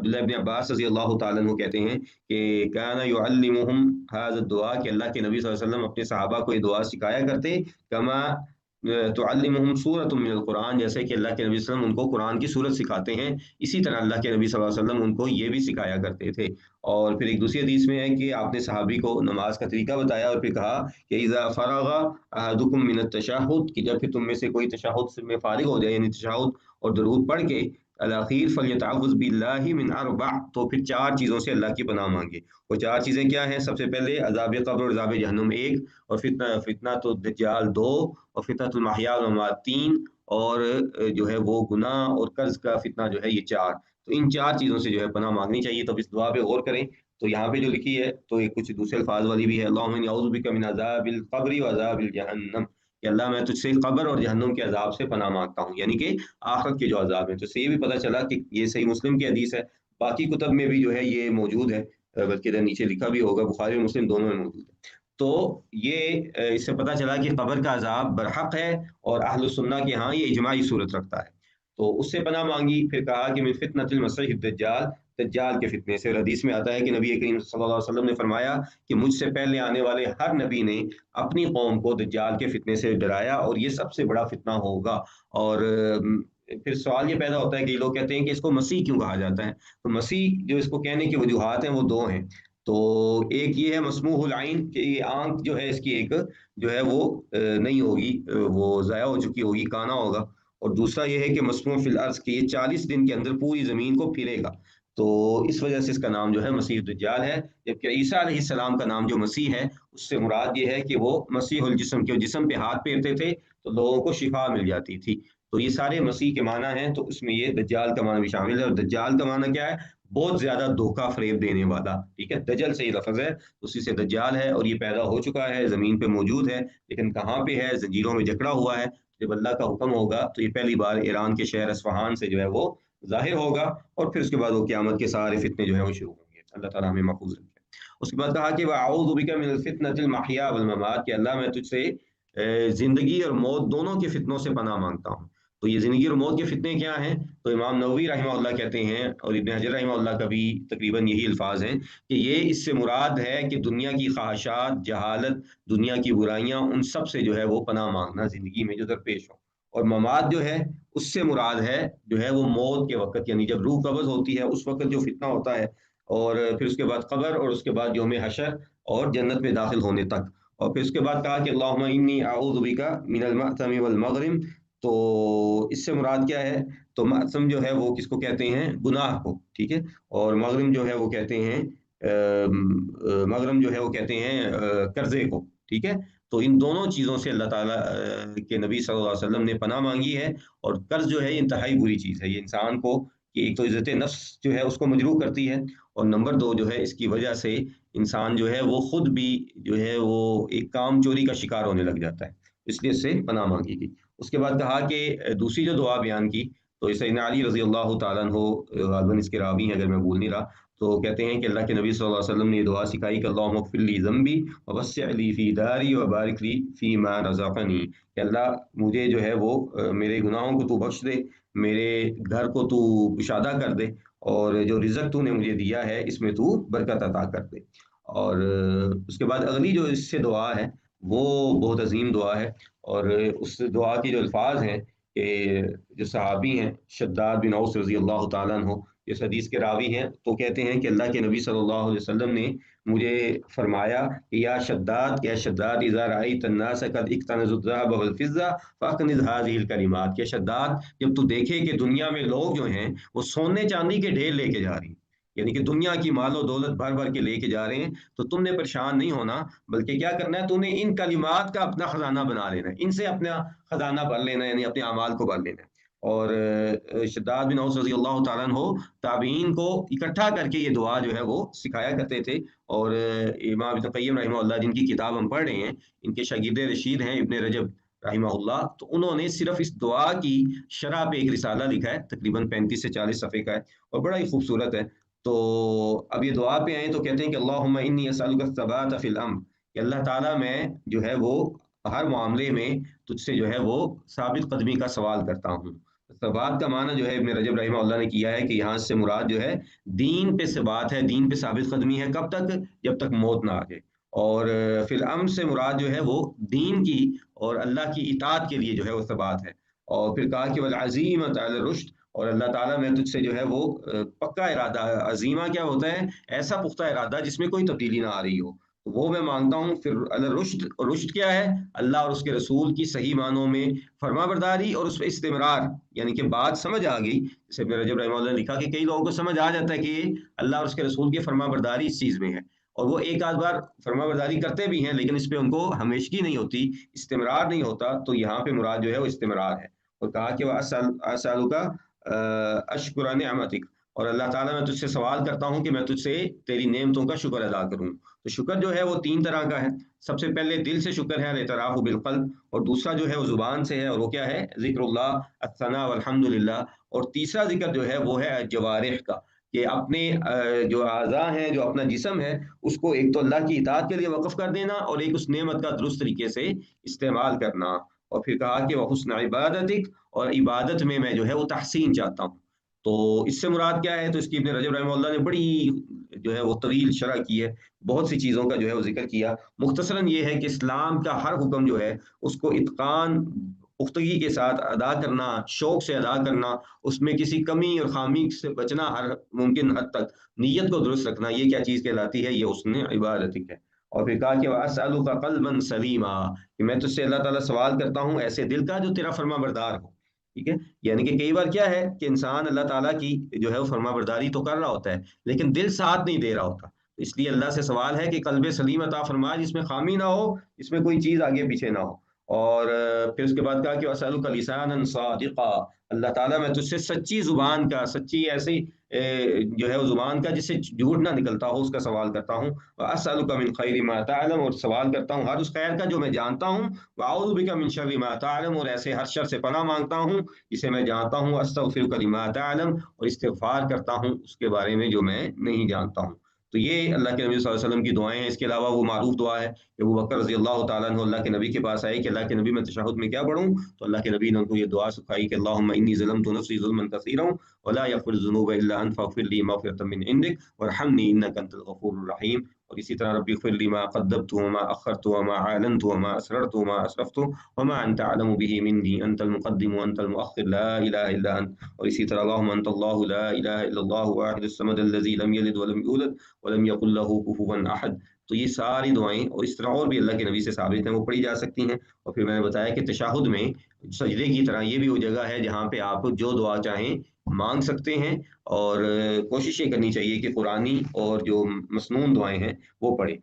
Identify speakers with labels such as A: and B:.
A: عبداللہ ابن عباس رضی اللہ تعالیٰ عنہ کہتے ہیں کہ کانا یعلمہم ھذا الدعاء، کہ اللہ کے نبی صلی اللہ علیہ وسلم اپنے صحابہ کو یہ دعا سکھایا کرتے، کما تعلمہم سورۃ من القرآن، جیسے کہ اللہ کے نبی صلی اللہ علیہ وسلم ان کو قرآن کی سورت سکھاتے ہیں، اسی طرح اللہ کے نبی صلی اللہ علیہ وسلم ان کو یہ بھی سکھایا کرتے تھے۔ اور پھر ایک دوسری حدیث میں ہے کہ آپ نے صحابی کو نماز کا طریقہ بتایا اور پھر کہا کہ اذا فرغ احدکم من التشہد، کہ جب پھر تم میں سے کوئی تشہد میں فارغ ہو جائے، یعنی تشہد اور درود پڑھ کے الاخیر فلیتعوذ باللہ من اربع، تو پھر چار چیزوں سے اللہ کی پناہ مانگے۔ وہ چار چیزیں کیا ہیں؟ سب سے پہلے عذاب قبر اور عذاب جہنم ایک، اور فتنۃ الدجال دو، اور فتنۃ المحیا والممات تین، اور جو ہے وہ گناہ اور قرض کا فتنہ جو ہے یہ چار۔ تو ان چار چیزوں سے جو ہے پناہ مانگنی چاہیے۔ تو اب اس دعا پہ غور کریں تو یہاں پہ جو لکھی ہے تو یہ کچھ دوسرے الفاظ والی بھی ہے، اللہم انی اعوذ بک من عذاب القبر وعذاب الجہنم، کہ اللہ میں تجھ سے قبر اور جہنم کے عذاب سے پناہ مانگتا ہوں، یعنی کہ آخرت کے جو عذاب ہیں۔ تو اس سے یہ بھی پتہ چلا کہ یہ صحیح مسلم کی حدیث ہے، باقی کتب میں بھی جو ہے یہ موجود ہے، بلکہ ادھر نیچے لکھا بھی ہوگا، بخاری اور مسلم دونوں میں موجود ہے۔ تو یہ اس سے پتہ چلا کہ قبر کا عذاب برحق ہے، اور اہل السنہ کے ہاں یہ اجماعی صورت رکھتا ہے، تو اس سے پناہ مانگی۔ پھر کہا کہ من فتنۃ المسیح الدجال، دجال کے فتنے سے۔ اور حدیث میں آتا ہے کہ نبی کریم صلی اللہ علیہ وسلم نے فرمایا کہ مجھ سے پہلے آنے والے ہر نبی نے اپنی قوم کو دجال کے فتنے سے ڈرایا، اور یہ سب سے بڑا فتنہ ہوگا۔ اور پھر سوال یہ پیدا ہوتا ہے کہ لوگ کہتے ہیں کہ اس کو مسیح کیوں کہا جاتا ہے؟ تو مسیح جو اس کو کہنے کی وجوہات ہیں وہ دو ہیں۔ تو ایک یہ ہے مسموح العین، کہ یہ آنکھ جو ہے اس کی ایک جو ہے وہ نہیں ہوگی، وہ ضائع ہو چکی ہوگی، کانا ہوگا۔ اور دوسرا یہ ہے کہ مسموع فی الارض، کہ یہ 40 دن کے اندر پوری زمین کو پھرے گا، تو اس وجہ سے اس کا نام جو ہے مسیح الدجال ہے۔ جبکہ عیسیٰ علیہ السلام کا نام جو مسیح ہے اس سے مراد یہ ہے کہ وہ مسیح الجسم، کے جسم پہ ہاتھ پھیرتے تھے تو لوگوں کو شفا مل جاتی تھی۔ تو یہ سارے مسیح کے معنی ہیں، تو اس میں یہ دجال کا معنی بھی شامل ہے۔ اور دجال کا معنی کیا ہے؟ بہت زیادہ دھوکہ فریب دینے والا، ٹھیک ہے، دجل سے یہ لفظ ہے، اسی سے دجال ہے، اور یہ پیدا ہو چکا ہے، زمین پہ موجود ہے، لیکن کہاں پہ ہے؟ زنجیروں میں جکڑا ہوا ہے۔ جب اللہ کا حکم ہوگا تو یہ پہلی بار ایران کے شہر اصفہان سے جو ہے وہ ظاہر ہوگا، اور پھر اس کے بعد وہ قیامت کے سارے فتنے جو ہیں وہ شروع ہوں گے۔ اللہ تعالیٰ ہمیں محفوظ رکھے۔ اس کے بعد کہا کہ وَأَعُوذُ بِكَ مِنَ الْفِتْنَةِ الْمَحْيَا وَالْمَمَاتِ، کہ اللہ میں تجھ سے زندگی اور موت دونوں کے فتنوں سے پناہ مانگتا ہوں۔ تو یہ زندگی اور موت کے فتنے کیا ہیں؟ تو امام نووی رحمہ اللہ کہتے ہیں، اور ابن حجر رحمہ اللہ کا بھی تقریباً یہی الفاظ ہیں، کہ یہ اس سے مراد ہے کہ دنیا کی خواہشات، جہالت، دنیا کی برائیاں، ان سب سے جو ہے وہ پناہ مانگنا زندگی میں جو درپیش ہو۔ اور ممات جو ہے اس سے مراد ہے جو ہے وہ موت کے وقت، یعنی جب روح قبض ہوتی ہے اس وقت جو فتنہ ہوتا ہے، اور پھر اس کے بعد قبر، اور اس کے بعد یوم حشر اور جنت میں داخل ہونے تک۔ اور پھر اس کے بعد کہا کہ اللہم انی اعوذ بک من المأثم والمغرم، تو اس سے مراد کیا ہے؟ تو مأثم جو ہے وہ کس کو کہتے ہیں؟ گناہ کو، ٹھیک ہے، اور مغرم جو ہے وہ کہتے ہیں مغرم جو ہے وہ کہتے ہیں قرضے کو، ٹھیک ہے۔ تو ان دونوں چیزوں سے اللہ تعالیٰ کے نبی صلی اللہ علیہ وسلم نے پناہ مانگی ہے۔ اور قرض جو ہے یہ انتہائی بری چیز ہے، یہ انسان کو کہ ایک تو عزت نفس جو ہے اس کو مجروح کرتی ہے، اور نمبر دو جو ہے اس کی وجہ سے انسان جو ہے وہ خود بھی جو ہے وہ ایک کام چوری کا شکار ہونے لگ جاتا ہے، اس لیے اس سے پناہ مانگی گئی۔ اس کے بعد کہا کہ دوسری جو دعا بیان کی تو سیدنا علی رضی اللہ تعالیٰ عنہ غالباً اس کے راوی ہیں اگر میں بھول نہیں رہا، تو کہتے ہیں کہ اللہ کے نبی صلی اللہ علیہ وسلم نے یہ دعا سکھائی کہ اللہم اغفر لی ذنبی ووسع لی فی داری وبارک لی فیما رزقنی، کہ اللہ مجھے جو ہے وہ میرے گناہوں کو تو بخش دے، میرے گھر کو تو کشادہ کر دے، اور جو رزق تو نے مجھے دیا ہے اس میں تو برکت عطا کر دے۔ اور اس کے بعد اگلی جو اس سے دعا ہے وہ بہت عظیم دعا ہے، اور اس دعا کے جو الفاظ ہیں کہ جو صحابی ہیں شداد بن اوس رضی اللہ تعالیٰ عنہ، اس حدیث کے راوی ہیں، تو کہتے ہیں کہ اللہ کے نبی صلی اللہ علیہ وسلم نے مجھے فرمایا کہ یا شداد اذا رأیت الناس قد اکتنزوا الذهب والفضة فاکنز هذه الکلمات، کہ شداد جب تو دیکھے کہ دنیا میں لوگ جو ہیں وہ سونے چاندی کے ڈھیر لے کے جا رہی ہیں، یعنی کہ دنیا کی مال و دولت بھر بھر کے لے کے جا رہے ہیں، تو تم نے پریشان نہیں ہونا، بلکہ کیا کرنا ہے؟ تم نے ان کلمات کا اپنا خزانہ بنا لینا ہے، ان سے اپنا خزانہ بھر لینا ہے، یعنی اپنے اعمال کو بھر لینا ہے۔ اور شداد بن اوس رضی اللہ تعالیٰ عنہ تابعین کو اکٹھا کر کے یہ دعا جو ہے وہ سکھایا کرتے تھے، اور امام ابن قیم رحمہ اللہ جن کی کتاب ہم پڑھ رہے ہیں، ان کے شاگرد رشید ہیں ابن رجب رحمہ اللہ، تو انہوں نے صرف اس دعا کی شرح پہ ایک رسالہ لکھا ہے، تقریباً 35 سے 40 صفحے کا ہے، اور بڑا ہی خوبصورت ہے۔ تو اب یہ دعا پہ آئیں تو کہتے ہیں کہ اللہم انی اسألک الثبات فی الامر، کہ اللہ تعالیٰ میں جو ہے وہ ہر معاملے میں تجھ سے جو ہے وہ ثابت قدمی کا سوال کرتا ہوں، ثبات کا معنی جو ہے ابن رجب رحمہ اللہ نے کیا ہے کہ یہاں سے مراد جو ہے دین پہ ثبات ہے، دین پہ ثابت قدمی ہے، کب تک؟ جب تک موت نہ آ جائے۔ اور فی الامر سے مراد جو ہے وہ دین کی اور اللہ کی اطاعت کے لیے جو ہے وہ ثبات ہے۔ اور پھر کہا کہ والعزیمۃ علی الرشد، اور اللہ تعالیٰ میں تجھ سے جو ہے وہ پکا ارادہ، عزیمہ کیا ہوتا ہے؟ ایسا پختہ ارادہ جس میں کوئی تبدیلی نہ آ رہی ہو، تو وہ میں مانگتا ہوں۔ پھر الرشد، اور رشد کیا ہے؟ اللہ اور اس کے رسول کی صحیح معنوں میں فرما برداری اور اس پہ استمرار، یعنی کہ بات سمجھ آ گئی، جیسے ابن رجب رحمہ اللہ نے لکھا کہ کئی لوگوں کو سمجھ آ جاتا ہے کہ اللہ اور اس کے رسول کی فرما برداری اس چیز میں ہے، اور وہ ایک آدھ بار فرما برداری کرتے بھی ہیں، لیکن اس پہ ان کو ہمیشگی نہیں ہوتی، استمرار نہیں ہوتا، تو یہاں پہ مراد جو ہے وہ استمرار ہے۔ اور کہا کہ وہ اسالک اشکر نعمتک، اور اللہ تعالیٰ میں تجھ سے سوال کرتا ہوں کہ میں تجھ سے تیری نعمتوں کا شکر ادا کروں۔ تو شکر جو ہے وہ تین طرح کا ہے۔ سب سے پہلے دل سے شکر ہے، الاعتراف بالقلب، اور دوسرا جو ہے وہ زبان سے ہے، اور وہ کیا ہے؟ ذکر اللہ، الثناء والحمد للہ، اور تیسرا ذکر جو ہے وہ ہے جوارح کا، کہ اپنے جو اعضاء ہیں، جو اپنا جسم ہے، اس کو ایک تو اللہ کی اطاعت کے لیے وقف کر دینا، اور ایک اس نعمت کا درست طریقے سے استعمال کرنا۔ اور پھر کہا کہ وہ حسن عبادتک، اور عبادت میں جو ہے وہ تحسین چاہتا ہوں۔ تو اس سے مراد کیا ہے؟ تو اس کی ابن رجب رحمہ اللہ نے بڑی جو ہے وہ طویل شرح کی ہے، بہت سی چیزوں کا جو ہے وہ ذکر کیا۔ مختصراً یہ ہے کہ اسلام کا ہر حکم جو ہے اس کو اتقان، پختگی کے ساتھ ادا کرنا، شوق سے ادا کرنا، اس میں کسی کمی اور خامی سے بچنا، ہر ممکن حد تک نیت کو درست رکھنا، یہ کیا چیز کہلاتی ہے؟ یہ حسن عبادت ہے۔ اور پھر کہا کہ وَأَسْأَلُكَ قَلْبًا سَلِيمًا، کہ میں تجھ سے اللہ تعالیٰ سوال کرتا ہوں ایسے دل کا جو تیرا فرما بردار ہو۔ ٹھیک ہے، یعنی کہ کئی بار کیا ہے کہ انسان اللہ تعالیٰ کی جو ہے وہ فرما برداری تو کر رہا ہوتا ہے، لیکن دل ساتھ نہیں دے رہا ہوتا، اس لیے اللہ سے سوال ہے کہ قلب سلیم عطا فرما، جس میں خامی نہ ہو، جس میں کوئی چیز آگے پیچھے نہ ہو۔ اور پھر اس کے بعد کہا کہ وَأَسْأَلُكَ لِسَانًا صَادِقًا، اللہ تعالیٰ میں تجھ سے سچی زبان کا، سچی ایسی جو ہے وہ زبان کا جس سے جھوٹ نہ نکلتا ہو، اس کا سوال کرتا ہوں۔ وَأَسْأَلُكَ مِنْ خَيْرِ مَا تَعْلَمُ، اور سوال کرتا ہوں ہر اس خیر کا جو میں جانتا ہوں۔ وَأَعُوذُ بِكَ مِنْ شَرِّ مَا تَعْلَمُ، اور ایسے ہر شر سے پناہ مانگتا ہوں جسے میں جانتا ہوں۔ أَسْتَغْفِرُكَ لِمَا تَعْلَمُ، اور استغفار کرتا ہوں اس کے بارے میں جو میں نہیں جانتا ہوں۔ تو یہ اللہ کے نبی صلی اللہ علیہ وسلم کی دعائیں ہیں۔ اس کے علاوہ وہ معروف دعا ہے کہ ابو بکر رضی اللہ تعالیٰ عنہ اللہ کے نبی کے پاس آئے کہ اللہ کے نبی میں تشہد میں کیا پڑھوں؟ تو اللہ کے نبی نے ان کو یہ دعا سکھائی کہ اللہم انی ظلمت نفسی ظلما کثیرا ولا یغفر الذنوب الا انت فاغفر لی مغفرۃ من عندک وارحمنی انک انت الغفور الرحیم۔ اور اسی طرح ربی اغفر لی ما قدمت وما اخرت وما اعلنت وما اسررت وما اسرفت وما انت اعلم به منی انت المقدم وانت المؤخر لا الہ الا انت۔ اور اسی طرح اللہم انت اللہ لا الہ الا اللہ واحد الصمد الذی لم یلد ولم یولد ولم یکن له کفوا احد۔ تو یہ ساری دعائیں اور اس طرح اور بھی اللہ کے نبی سے ثابت ہیں، وہ پڑھی جا سکتی ہیں۔ اور پھر میں نے بتایا کہ تشہد میں سجدے کی طرح یہ بھی وہ جگہ ہے جہاں پہ آپ جو دعا چاہیں مانگ سکتے ہیں، اور کوشش یہ کرنی چاہیے کہ قرآنی اور جو مسنون دعائیں ہیں وہ پڑھیں۔